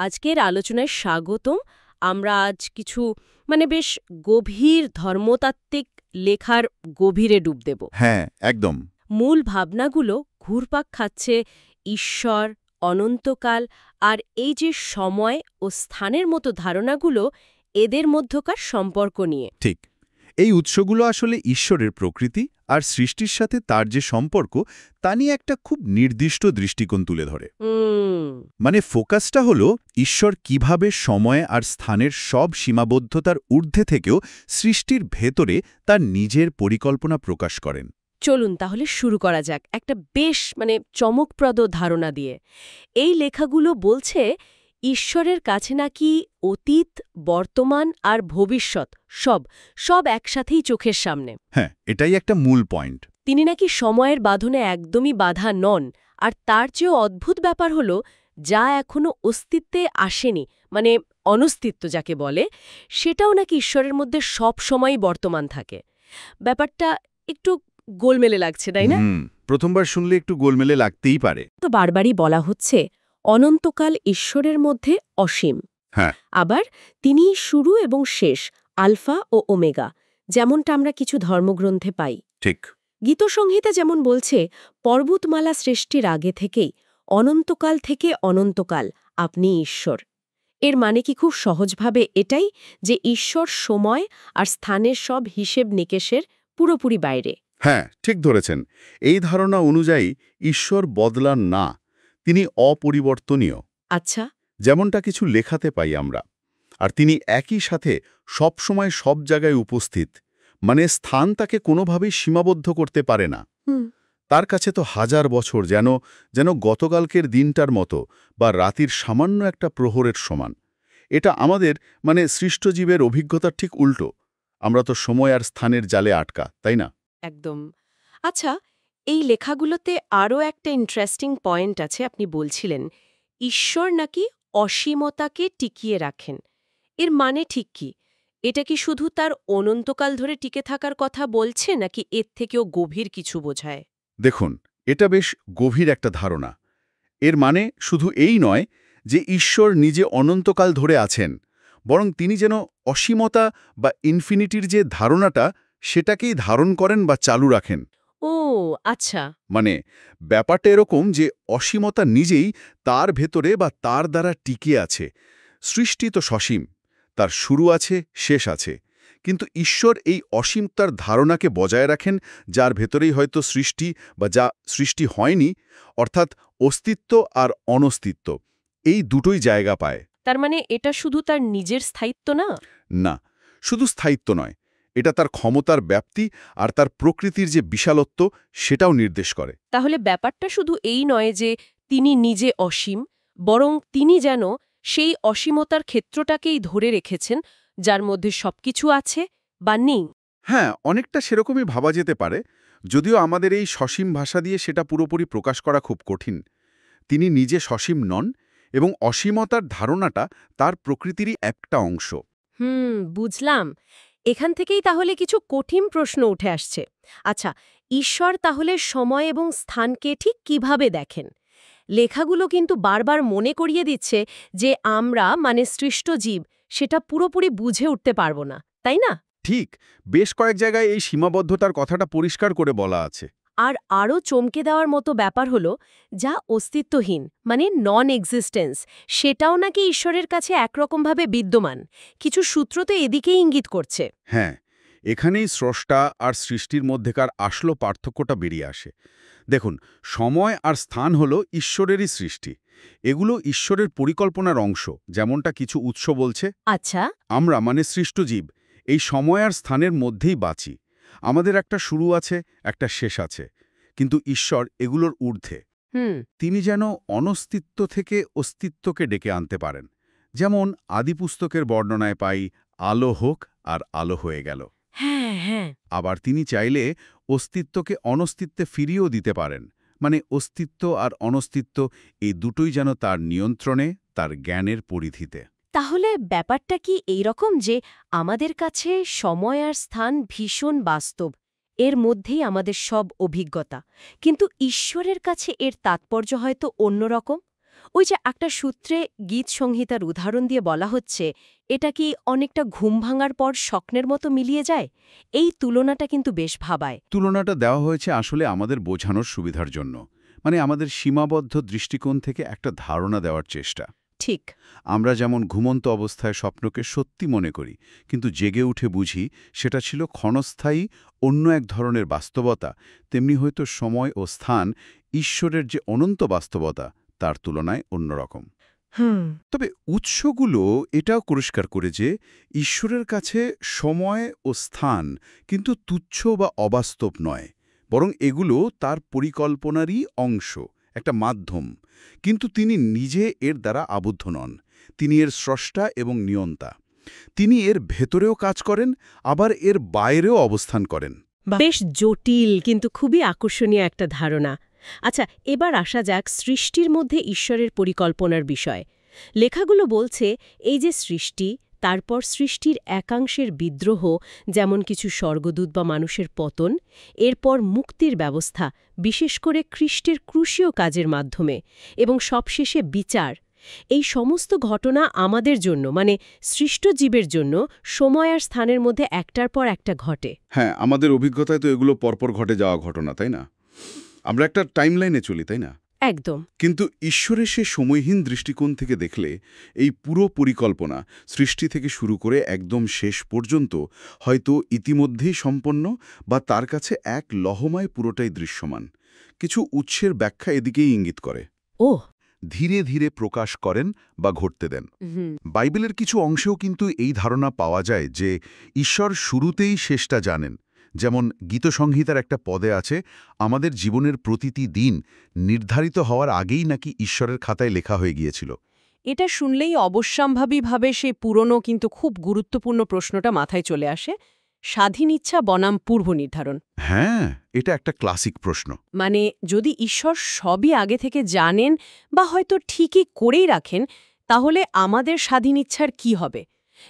আজকের আলোচনায় স্বাগতম। আমরা আজ কিছু বেশ গভীর ধর্মতাত্ত্বিক লেখার গভীরে ডুব দেব। হ্যাঁ, একদম। মূল ভাবনাগুলো ঘুরপাক খাচ্ছে ঈশ্বর, অনন্তকাল আর এই যে সময় ও স্থানের মতো ধারণাগুলো, এদের মধ্যকার সম্পর্ক নিয়ে। ঠিক। এই উৎসগুলো আসলে ঈশ্বরের প্রকৃতি আর সৃষ্টির সাথে তার যে সম্পর্ক তা নিয়ে একটা খুব নির্দিষ্ট দৃষ্টিকোণ তুলে ধরে। মানে ফোকাসটা হলো ঈশ্বর কিভাবে সময় আর স্থানের সব সীমাবদ্ধতার ঊর্ধ্বে থেকেও সৃষ্টির ভেতরে তার নিজের পরিকল্পনা প্রকাশ করেন। চলুন তাহলে শুরু করা যাক একটা বেশ চমকপ্রদ ধারণা দিয়ে। এই লেখাগুলো বলছে ঈশ্বরের কাছে নাকি অতীত, বর্তমান আর ভবিষ্যৎ সব একসাথেই চোখের সামনে। হ্যাঁ, এটাই একটা মূল পয়েন্ট। তিনি নাকি সময়ের বাঁধনে একদমই বাধা নন, আর তার চেয়েও অদ্ভুত ব্যাপার হলো যা এখনো অস্তিত্বে আসেনি, অনস্তিত্ব যাকে বলে, সেটাও নাকি ঈশ্বরের মধ্যে সব সময়ই বর্তমান থাকে। ব্যাপারটা একটু গোলমেলে লাগছে, তাই না? প্রথমবার শুনলে একটু গোলমেলে লাগতেই পারে। তো বারবারই বলা হচ্ছে অনন্তকাল ঈশ্বরের মধ্যে অসীম। হ্যাঁ। আবার তিনি শুরু এবং শেষ, আলফা ও ওমেগা, যেমনটা আমরা কিছু ধর্মগ্রন্থে পাই। ঠিক। গীতসংহিতা যেমন বলছে, পর্বতমালা সৃষ্টির আগে থেকেই, অনন্তকাল থেকে অনন্তকাল আপনি ঈশ্বর। এর মানে কি খুব সহজভাবে এটাই যে ঈশ্বর সময় আর স্থানের সব হিসেব নিকেশের পুরোপুরি বাইরে? হ্যাঁ, ঠিক ধরেছেন। এই ধারণা অনুযায়ী ঈশ্বর বদলান না, তিনি অপরিবর্তনীয়। আচ্ছা। যেমনটা কিছু লেখাতে পাই আমরা। আর তিনি একই সাথে সব সময় সব জায়গায় উপস্থিত, স্থান তাকে কোনোভাবেই সীমাবদ্ধ করতে পারে না। তার কাছে তো হাজার বছর যেন গতকালকের দিনটার মতো বা রাতির সামান্য একটা প্রহরের সমান। এটা আমাদের সৃষ্টজীবের অভিজ্ঞতার ঠিক উল্টো। আমরা তো সময় আর স্থানের জালে আটকা, তাই না? একদম। আচ্ছা, এই লেখাগুলোতে আরও একটা ইন্টারেস্টিং পয়েন্ট আছে। আপনি বলছিলেন ঈশ্বর নাকি অসীমতাকে টিকিয়ে রাখেন। এর মানে ঠিক কি? এটা কি শুধু তার অনন্তকাল ধরে টিকে থাকার কথা বলছে, নাকি এর থেকেও গভীর কিছু বোঝায়? দেখুন, এটা বেশ গভীর একটা ধারণা। এর মানে শুধু এই নয় যে ঈশ্বর নিজে অনন্তকাল ধরে আছেন, বরং তিনি যেন অসীমতা বা ইনফিনিটির যে ধারণাটা সেটাকেই ধারণ করেন বা চালু রাখেন। ও আচ্ছা। ব্যাপারটা এরকম যে অসীমতা নিজেই তার ভেতরে বা তার দ্বারা টিকে আছে। সৃষ্টি তো সসীম, তার শুরু আছে, শেষ আছে। কিন্তু ঈশ্বর এই অসীমতার ধারণাকে বজায় রাখেন, যার ভেতরেই হয়তো সৃষ্টি বা যা সৃষ্টি হয়নি, অর্থাৎ অস্তিত্ব আর অনস্তিত্ব, এই দুটোই জায়গা পায়। তার মানে এটা শুধু তার নিজের স্থায়িত্ব না? না, শুধু স্থায়িত্ব নয়, এটা তার ক্ষমতার ব্যাপ্তি আর তার প্রকৃতির যে বিশালত্ব সেটাও নির্দেশ করে। তাহলে ব্যাপারটা শুধু এই নয় যে তিনি নিজে অসীম, বরং তিনি যেন সেই অসীমতার ক্ষেত্রটাকেই ধরে রেখেছেন, যার মধ্যে সবকিছু আছে বা নেই। হ্যাঁ, অনেকটা সেরকমই ভাবা যেতে পারে, যদিও আমাদের এই সসীম ভাষা দিয়ে সেটা পুরোপুরি প্রকাশ করা খুব কঠিন। তিনি নিজে সসীম নন এবং অসীমতার ধারণাটা তার প্রকৃতিরই একটা অংশ। বুঝলাম। এখান থেকেই তাহলে কিছু কঠিন প্রশ্ন উঠে আসছে। আচ্ছা, ঈশ্বর তাহলে সময় এবং স্থানকে ঠিক কিভাবে দেখেন? লেখাগুলো কিন্তু বারবার মনে করিয়ে দিচ্ছে যে আমরা সৃষ্ট জীব সেটা পুরোপুরি বুঝে উঠতে পারবো না, তাই না? ঠিক, বেশ কয়েক জায়গায় এই সীমাবদ্ধতার কথাটা পরিষ্কার করে বলা আছে। আর আরও চমকে দেওয়ার মতো ব্যাপার হলো যা অস্তিত্বহীন, নন এক্সিস্টেন্স, সেটাও নাকি ঈশ্বরের কাছে একরকমভাবে বিদ্যমান। কিছু সূত্র তো এদিকেই ইঙ্গিত করছে। হ্যাঁ, এখানেই স্রষ্টা আর সৃষ্টির মধ্যেকার আসল পার্থক্যটা বেরিয়ে আসে। দেখুন, সময় আর স্থান হলো ঈশ্বরেরই সৃষ্টি। এগুলো ঈশ্বরের পরিকল্পনার অংশ, যেমনটা কিছু উৎস বলছে। আচ্ছা। আমরা সৃষ্ট জীব এই সময় আর স্থানের মধ্যেই বাঁচি। আমাদের একটা শুরু আছে, একটা শেষ আছে, কিন্তু ঈশ্বর এগুলোর ঊর্ধ্বে। তিনি যেন অনস্তিত্ব থেকে অস্তিত্বকে ডেকে আনতে পারেন। যেমন আদিপুস্তকের বর্ণনায় পাই, আলো হোক আর আলো হয়ে গেল। হ্যাঁ, হ্যাঁ। আবার তিনি চাইলে অস্তিত্বকে অনস্তিত্বে ফিরিয়েও দিতে পারেন। অস্তিত্ব আর অনস্তিত্ব এই দুটোই যেন তার নিয়ন্ত্রণে, তার জ্ঞানের পরিধিতে। তাহলে ব্যাপারটা কি এইরকম যে আমাদের কাছে সময় আর স্থান ভীষণ বাস্তব, এর মধ্যেই আমাদের সব অভিজ্ঞতা, কিন্তু ঈশ্বরের কাছে এর তাৎপর্য হয়তো অন্যরকম? ওই যে একটা সূত্রে গীত সংহিতার উদাহরণ দিয়ে বলা হচ্ছে, এটা কি অনেকটা ঘুম ভাঙার পর স্বপ্নের মতো মিলিয়ে যায়? এই তুলনাটা কিন্তু বেশ ভাবায়। তুলনাটা দেওয়া হয়েছে আসলে আমাদের বোঝানোর সুবিধার জন্য, মানে আমাদের সীমাবদ্ধ দৃষ্টিকোণ থেকে একটা ধারণা দেওয়ার চেষ্টা। ঠিক। আমরা যেমন ঘুমন্ত অবস্থায় স্বপ্নকে সত্যি মনে করি, কিন্তু জেগে উঠে বুঝি সেটা ছিল ক্ষণস্থায়ী অন্য এক ধরনের বাস্তবতা, তেমনি হয়তো সময় ও স্থান ঈশ্বরের যে অনন্ত বাস্তবতা তার তুলনায় অন্যরকম। তবে উৎসগুলো এটাও পরিষ্কার করে যে ঈশ্বরের কাছে সময় ও স্থান কিন্তু তুচ্ছ বা অবাস্তব নয়, বরং এগুলো তার পরিকল্পনারই অংশ, একটা মাধ্যম। কিন্তু তিনি নিজে এর দ্বারা আবদ্ধ নন, তিনি এর স্রষ্টা এবং নিয়ন্তা। তিনি এর ভেতরেও কাজ করেন, আবার এর বাইরেও অবস্থান করেন। বেশ জটিল কিন্তু খুবই আকর্ষণীয় একটা ধারণা। আচ্ছা, এবার আসা যাক সৃষ্টির মধ্যে ঈশ্বরের পরিকল্পনার বিষয়। লেখাগুলো বলছে, এই যে সৃষ্টি, তারপর সৃষ্টির একাংশের বিদ্রোহ, যেমন কিছু স্বর্গদূত বা মানুষের পতন, এরপর মুক্তির ব্যবস্থা, বিশেষ করে খ্রিস্টের ক্রুশীয় কাজের মাধ্যমে, এবং সবশেষে বিচার। এই সমস্ত ঘটনা আমাদের জন্য, মানে সৃষ্ট জীবের জন্য, সময় আর স্থানের মধ্যে একটার পর একটা ঘটে। হ্যাঁ, আমাদের অভিজ্ঞতায় তো এগুলো পরপর ঘটে যাওয়া ঘটনা, তাই না? আমরা একটা টাইমলাইনে চলি, তাই না? একদম। কিন্তু ঈশ্বরের সে সময়হীন দৃষ্টিকোণ থেকে দেখলে এই পুরো পরিকল্পনা, সৃষ্টি থেকে শুরু করে একদম শেষ পর্যন্ত, হয়তো ইতিমধ্যেই সম্পন্ন, বা তার কাছে এক লহমায় পুরোটাই দৃশ্যমান। কিছু উৎসের ব্যাখ্যা এদিকেই ইঙ্গিত করে। ও, ধীরে ধীরে প্রকাশ করেন বা ঘটতে দেন। বাইবেলের কিছু অংশেও কিন্তু এই ধারণা পাওয়া যায় যে ঈশ্বর শুরুতেই শেষটা জানেন। যেমন গীতসংহিতার একটা পদে আছে, আমাদের জীবনের প্রতিটি দিন নির্ধারিত হওয়ার আগেই নাকি ঈশ্বরের খাতায় লেখা হয়ে গিয়েছিল। এটা শুনলেই অবশ্যম্ভাবীভাবে সেই পুরনো কিন্তু খুব গুরুত্বপূর্ণ প্রশ্নটা মাথায় চলে আসে, স্বাধীন ইচ্ছা বনাম পূর্ব নির্ধারণ। হ্যাঁ, এটা একটা ক্লাসিক প্রশ্ন। মানে যদি ঈশ্বর সবই আগে থেকে জানেন বা হয়তো ঠিকই করেই রাখেন, তাহলে আমাদের স্বাধীন ইচ্ছার কি হবে?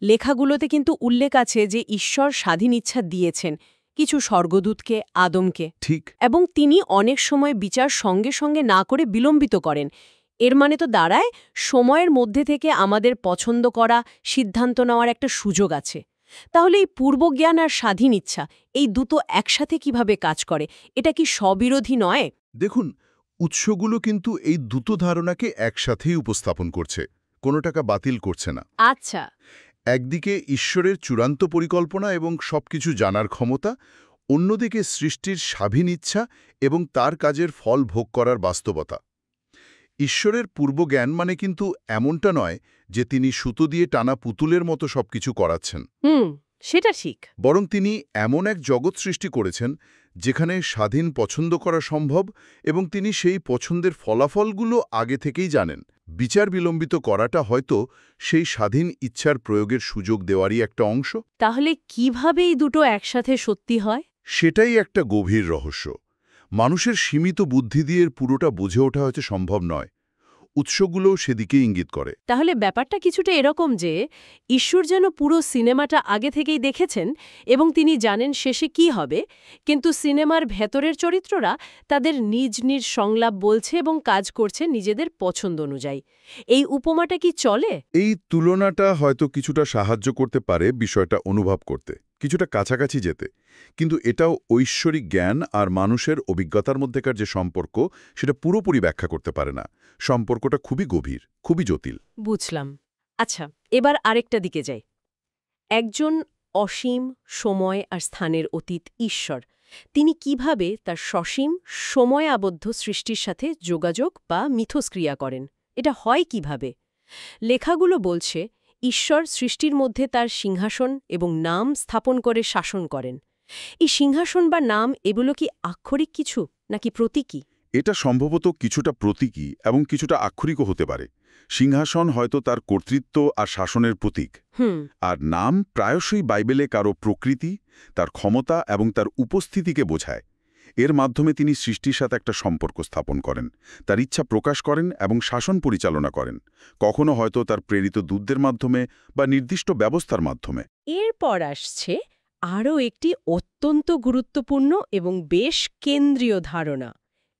লেখাগুলোতে কিন্তু উল্লেখ আছে যে ঈশ্বর স্বাধীন ইচ্ছা দিয়েছেন কিছু স্বর্গদূতকে, আদমকে, ঠিক। এবং তিনি অনেক সময় বিচার সঙ্গে সঙ্গে না করে বিলম্বিত করেন। এর মানে তো দাঁড়ায় সময়ের মধ্যে থেকে আমাদের পছন্দ করা, সিদ্ধান্ত নেওয়ার একটা সুযোগ আছে। তাহলে এই পূর্বজ্ঞান আর স্বাধীন ইচ্ছা, এই দুটো একসাথে কিভাবে কাজ করে? এটা কি স্ববিরোধী নয়? দেখুন, উৎসগুলো কিন্তু এই দুটো ধারণাকে একসাথেই উপস্থাপন করছে, কোনোটাকে বাতিল করছে না। আচ্ছা। একদিকে ঈশ্বরের চূড়ান্ত পরিকল্পনা এবং সবকিছু জানার ক্ষমতা, অন্যদিকে সৃষ্টির স্বাধীন ইচ্ছা এবং তার কাজের ফল ভোগ করার বাস্তবতা। ঈশ্বরের পূর্বজ্ঞান মানে কিন্তু এমনটা নয় যে তিনি সুতো দিয়ে টানা পুতুলের মতো সবকিছু করাচ্ছেন। সেটা ঠিক। বরং তিনি এমন এক জগৎ সৃষ্টি করেছেন যেখানে স্বাধীন পছন্দ করা সম্ভব, এবং তিনি সেই পছন্দের ফলাফলগুলো আগে থেকেই জানেন। বিচার বিলম্বিত করাটা হয়তো সেই স্বাধীন ইচ্ছার প্রয়োগের সুযোগ দেওয়ারই একটা অংশ। তাহলে কিভাবে এই দুটো একসাথে সত্যি হয়? সেটাই একটা গভীর রহস্য। মানুষের সীমিত বুদ্ধি দিয়ে পুরোটা বুঝে ওঠা হয়তো সম্ভব নয়। উৎসগুলোও সেদিকে ইঙ্গিত করে। তাহলে ব্যাপারটা কিছুটা এরকম যে ঈশ্বর যেন পুরো সিনেমাটা আগে থেকেই দেখেছেন এবং তিনি জানেন শেষে কি হবে, কিন্তু সিনেমার ভেতরের চরিত্ররা তাদের নিজ নিজ সংলাপ বলছে এবং কাজ করছে নিজেদের পছন্দ অনুযায়ী। এই উপমাটা কি চলে? এই তুলনাটা হয়তো কিছুটা সাহায্য করতে পারে বিষয়টা অনুভব করতে, কিছুটা কাছাকাছি যেতে। কিন্তু এটাও ঐশ্বরিক জ্ঞান আর মানুষের অভিজ্ঞতার মধ্যেকার যে সম্পর্ক, সেটা পুরোপুরি ব্যাখ্যা করতে পারে না। সম্পর্কটা খুবই গভীর, খুবই জটিল। বুঝলাম। আচ্ছা, এবার আরেকটা দিকে যাই। একজন অসীম সময় আর স্থানের অতীত ঈশ্বর, তিনি কিভাবে তার সসীম সময় আবদ্ধ সৃষ্টির সাথে যোগাযোগ বা মিথস্ক্রিয়া করেন? এটা হয় কিভাবে? লেখাগুলো বলছে ঈশ্বর সৃষ্টির মধ্যে তার সিংহাসন এবং নাম স্থাপন করে শাসন করেন। এই সিংহাসন বা নাম, এগুলো কি আক্ষরিক কিছু নাকি প্রতীকী? এটা সম্ভবত কিছুটা প্রতীকী এবং কিছুটা আক্ষরিকও হতে পারে। সিংহাসন হয়তো তার কর্তৃত্ব আর শাসনের প্রতীক, আর নাম প্রায়শই বাইবেলে কারো প্রকৃতি, তার ক্ষমতা এবং তার উপস্থিতিকে বোঝায়। এর মাধ্যমে তিনি সৃষ্টির সাথে একটা সম্পর্ক স্থাপন করেন, তার ইচ্ছা প্রকাশ করেন এবং শাসন পরিচালনা করেন, কখনো হয়তো তার প্রেরিত দূতদের মাধ্যমে বা নির্দিষ্ট ব্যবস্থার মাধ্যমে। এরপর আসছে আরও একটি অত্যন্ত গুরুত্বপূর্ণ এবং বেশ কেন্দ্রীয় ধারণা,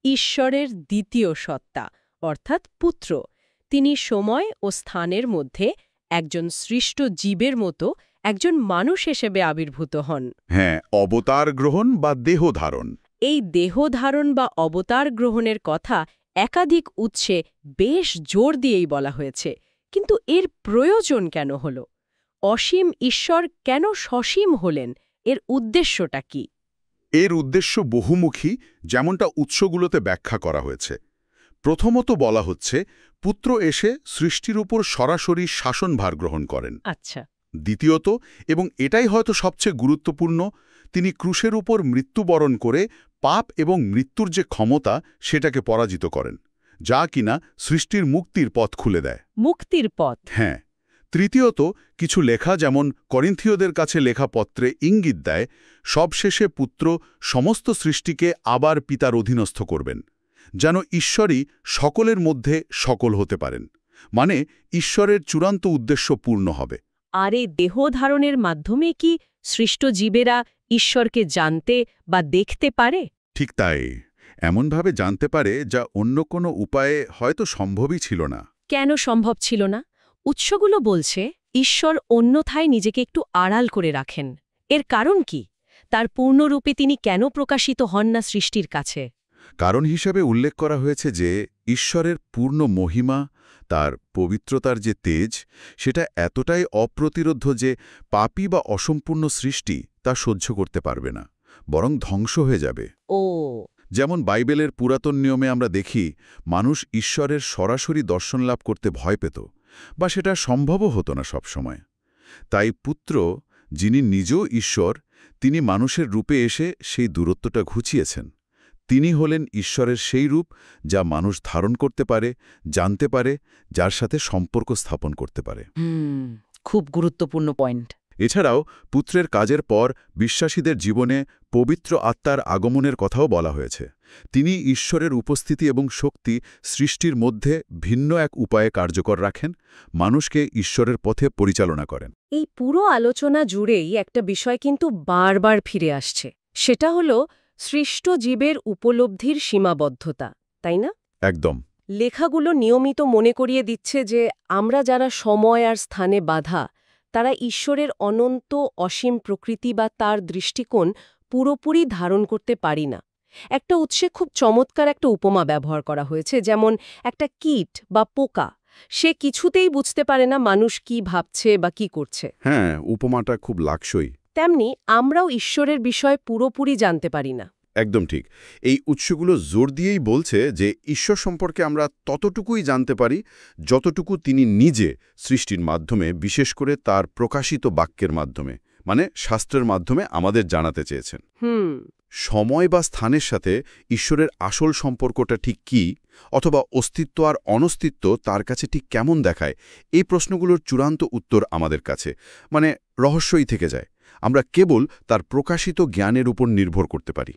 ঈশ্বরের দ্বিতীয় সত্তা, অর্থাৎ পুত্র, তিনি সময় ও স্থানের মধ্যে একজন সৃষ্ট জীবের মতো একজন মানুষ হিসেবে আবির্ভূত হন। হ্যাঁ, অবতার গ্রহণ বা দেহ ধারণ। এই দেহ ধারণ বা অবতার গ্রহণের কথা একাধিক উৎসে বেশ জোর দিয়েই বলা হয়েছে, কিন্তু এর প্রয়োজন কেন হল? অসীম ঈশ্বর কেন সসীম হলেন? এর উদ্দেশ্যটা কি? এর উদ্দেশ্য বহুমুখী, যেমনটা উৎসগুলোতে ব্যাখ্যা করা হয়েছে। প্রথমত বলা হচ্ছে, পুত্র এসে সৃষ্টির উপর সরাসরি শাসনভার গ্রহণ করেন। আচ্ছা। দ্বিতীয়ত, এবং এটাই হয়তো সবচেয়ে গুরুত্বপূর্ণ, তিনি ক্রুশের উপর মৃত্যুবরণ করে পাপ এবং মৃত্যুর যে ক্ষমতা সেটাকে পরাজিত করেন, যা কিনা সৃষ্টির মুক্তির পথ খুলে দেয়। মুক্তির পথ। হ্যাঁ। তৃতীয়ত, কিছু লেখা যেমন করিন্থীয়দের কাছে লেখা পত্রে ইঙ্গিত দেয়, সবশেষে পুত্র সমস্ত সৃষ্টিকে আবার পিতার অধীনস্থ করবেন, যেন ঈশ্বরই সকলের মধ্যে সকল হতে পারেন। মানে ঈশ্বরের চূড়ান্ত উদ্দেশ্য পূর্ণ হবে। আর এই দেহ ধারণের মাধ্যমে কি সৃষ্ট জীবেরা ঈশ্বরকে জানতে বা দেখতে পারে? ঠিক তাই, এমনভাবে জানতে পারে যা অন্য কোনো উপায়ে হয়তো সম্ভবই ছিল না। কেন সম্ভব ছিল না? উৎসগুলো বলছে ঈশ্বর অন্যথায় নিজেকে একটু আড়াল করে রাখেন। এর কারণ কি? তার পূর্ণরূপে তিনি কেন প্রকাশিত হন না সৃষ্টির কাছে? কারণ হিসাবে উল্লেখ করা হয়েছে যে ঈশ্বরের পূর্ণ মহিমা, তার পবিত্রতার যে তেজ, সেটা এতটাই অপ্রতিরোধ্য যে পাপী বা অসম্পূর্ণ সৃষ্টি তা সহ্য করতে পারবে না, বরং ধ্বংস হয়ে যাবে। ও। যেমন বাইবেলের পুরাতন নিয়মে আমরা দেখি, মানুষ ঈশ্বরের সরাসরি দর্শন লাভ করতে ভয় পেত, বা সেটা সম্ভবও হতো না সবসময়। তাই পুত্র, যিনি নিজেও ঈশ্বর, তিনি মানুষের রূপে এসে সেই দূরত্বটা ঘুচিয়েছেন। তিনি হলেন ঈশ্বরের সেই রূপ যা মানুষ ধারণ করতে পারে, জানতে পারে, যার সাথে সম্পর্ক স্থাপন করতে পারে। খুব গুরুত্বপূর্ণ পয়েন্ট। এছাড়াও পুত্রের কাজের পর বিশ্বাসীদের জীবনে পবিত্র আত্মার আগমনের কথাও বলা হয়েছে। তিনি ঈশ্বরের উপস্থিতি এবং শক্তি সৃষ্টির মধ্যে ভিন্ন এক উপায়ে কার্যকর রাখেন, মানুষকে ঈশ্বরের পথে পরিচালনা করেন। এই পুরো আলোচনা জুড়েই একটা বিষয় কিন্তু বারবার ফিরে আসছে, সেটা হলো সৃষ্ট জীবের উপলব্ধির সীমাবদ্ধতা, তাই না? একদম। লেখাগুলো নিয়মিত মনে করিয়ে দিচ্ছে যে আমরা যারা সময় আর স্থানে বাঁধা, তারা ঈশ্বরের অনন্ত অসীম প্রকৃতি বা তার দৃষ্টিকোণ পুরোপুরি ধারণ করতে পারি না। একটা উৎসে খুব চমৎকার একটা উপমা ব্যবহার করা হয়েছে, যেমন একটা কীট বা পোকা, সে কিছুতেই বুঝতে পারে না মানুষ কি ভাবছে বা কি করছে। হ্যাঁ, উপমাটা খুব লাকসই। তেমনি আমরাও ঈশ্বরের বিষয় পুরোপুরি জানতে পারি না। একদম ঠিক। এই উৎসগুলো জোর দিয়েই বলছে যে ঈশ্বর সম্পর্কে আমরা ততটুকুই জানতে পারি যতটুকু তিনি নিজে সৃষ্টির মাধ্যমে, বিশেষ করে তার প্রকাশিত বাক্যের মাধ্যমে, মানে শাস্ত্রের মাধ্যমে আমাদের জানাতে চেয়েছেন। সময় বা স্থানের সাথে ঈশ্বরের আসল সম্পর্কটা ঠিক কী, অথবা অস্তিত্ব আর অনস্তিত্ব তার কাছে ঠিক কেমন দেখায়, এই প্রশ্নগুলোর চূড়ান্ত উত্তর আমাদের কাছে মানে রহস্যই থেকে যায়। আমরা কেবল তার প্রকাশিত জ্ঞানের উপর নির্ভর করতে পারি।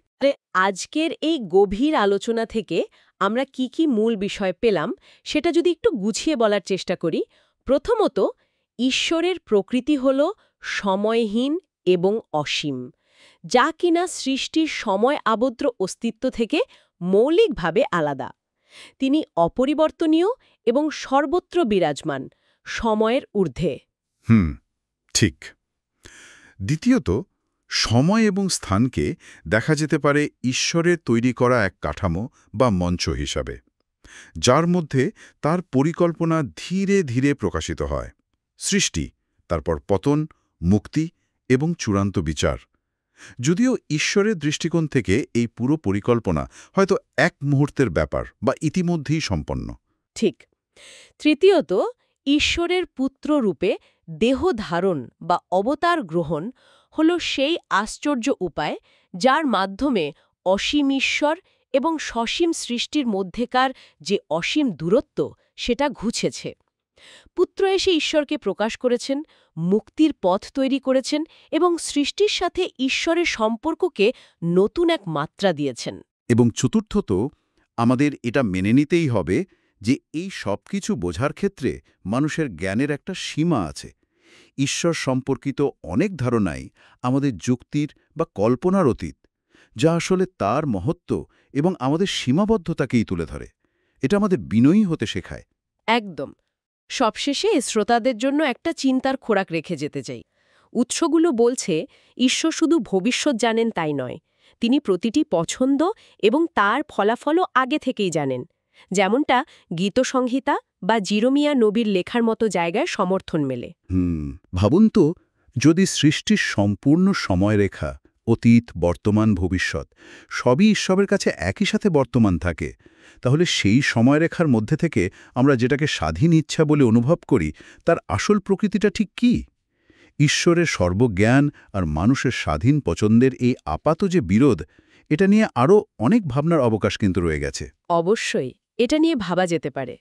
আজকের এই গভীর আলোচনা থেকে আমরা কি কি মূল বিষয় পেলাম সেটা যদি একটু গুছিয়ে বলার চেষ্টা করি। প্রথমত, ঈশ্বরের প্রকৃতি হল সময়হীন এবং অসীম, যা কিনা সৃষ্টির সময় আবদ্ধ অস্তিত্ব থেকে মৌলিকভাবে আলাদা। তিনি অপরিবর্তনীয় এবং সর্বত্র বিরাজমান, সময়ের ঊর্ধ্বে। ঠিক। দ্বিতীয়ত, সময় এবং স্থানকে দেখা যেতে পারে ঈশ্বরের তৈরি করা এক কাঠামো বা মঞ্চ হিসাবে, যার মধ্যে তার পরিকল্পনা ধীরে ধীরে প্রকাশিত হয়। সৃষ্টি, তারপর পতন, মুক্তি এবং চূড়ান্ত বিচার। যদিও ঈশ্বরের দৃষ্টিকোণ থেকে এই পুরো পরিকল্পনা হয়তো এক মুহূর্তের ব্যাপার বা ইতিমধ্যেই সম্পন্ন। ঠিক। তৃতীয়ত, ঈশ্বরের পুত্র রূপে দেহ ধারণ বা অবতার গ্রহণ হল সেই আশ্চর্য উপায় যার মাধ্যমে অসীম ঈশ্বর এবং সসীম সৃষ্টির মধ্যেকার যে অসীম দূরত্ব সেটা ঘুচেছে। পুত্র এসে ঈশ্বরকে প্রকাশ করেছেন, মুক্তির পথ তৈরি করেছেন এবং সৃষ্টির সাথে ঈশ্বরের সম্পর্ককে নতুন এক মাত্রা দিয়েছেন। এবং চতুর্থত, আমাদের এটা মেনে নিতেই হবে যে এই সব কিছু বোঝার ক্ষেত্রে মানুষের জ্ঞানের একটা সীমা আছে। ঈশ্বর সম্পর্কিত অনেক ধারণাই আমাদের যুক্তির বা কল্পনার অতীত, যা আসলে তার মহত্ব এবং আমাদের সীমাবদ্ধতাকেই তুলে ধরে। এটা আমাদের বিনয়ী হতে শেখায়। একদম। সবশেষে শ্রোতাদের জন্য একটা চিন্তার খোরাক রেখে যেতে চাই। উৎসগুলো বলছে ঈশ্বর শুধু ভবিষ্যৎ জানেন তাই নয়, তিনি প্রতিটি পছন্দ এবং তার ফলাফলও আগে থেকেই জানেন, যেমনটা গীতসংহিতা বা জিরোমিয়া নবীর লেখার মতো জায়গায় সমর্থন মেলে। ভাবুন তো, যদি সৃষ্টির সম্পূর্ণ সময়রেখা, অতীত, বর্তমান, ভবিষ্যৎ সবই ঈশ্বরের কাছে একই সাথে বর্তমান থাকে, তাহলে সেই সময়রেখার মধ্যে থেকে আমরা যেটাকে স্বাধীন ইচ্ছা বলে অনুভব করি তার আসল প্রকৃতিটা ঠিক কী? ঈশ্বরের সর্বজ্ঞান আর মানুষের স্বাধীন পছন্দের এই আপাত যে বিরোধ, এটা নিয়ে আরও অনেক ভাবনার অবকাশ কিন্তু রয়ে গেছে। অবশ্যই এটা নিয়ে ভাবা যেতে পারে।